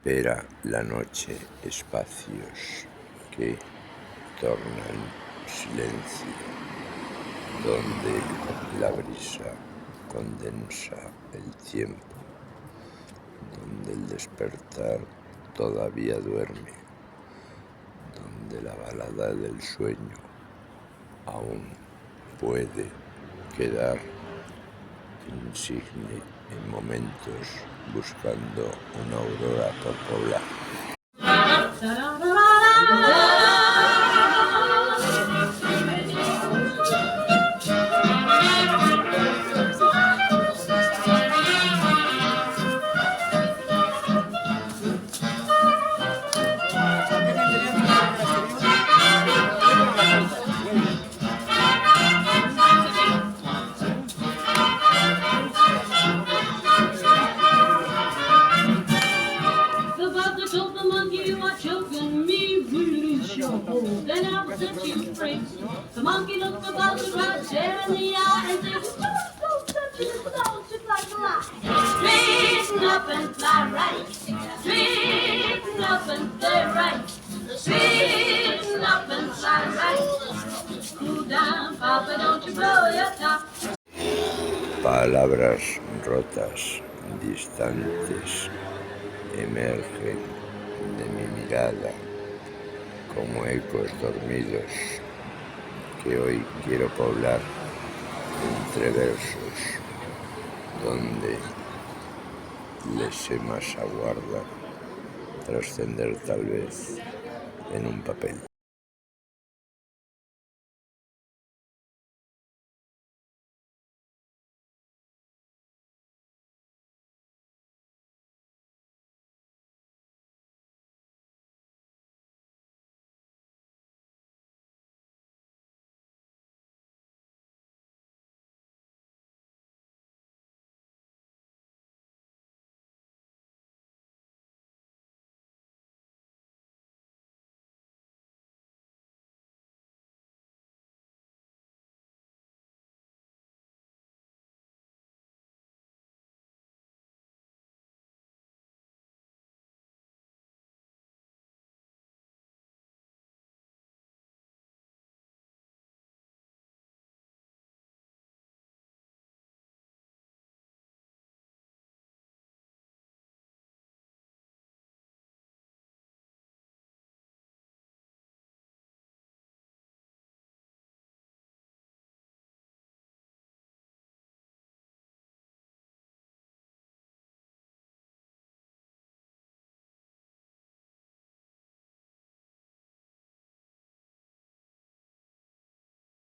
Espera la noche espacios que tornan silencio, donde la brisa condensa el tiempo, donde el despertar todavía duerme, donde la balada del sueño aún puede quedar insigne en momentos, buscando una aurora por poblar. Then I will set you free. The monkey looked the buzzer right there in the eye and said, don't touch your soul just like a lie. Straighten up and fly right. Straighten up and stay right. Straighten up and fly right. Cool down, Papa, don't you blow your top. Palabras rotas, distantes, emergen de mi mirada como ecos dormidos que hoy quiero poblar entre versos donde lesemas aguardan trascender tal vez en un papel.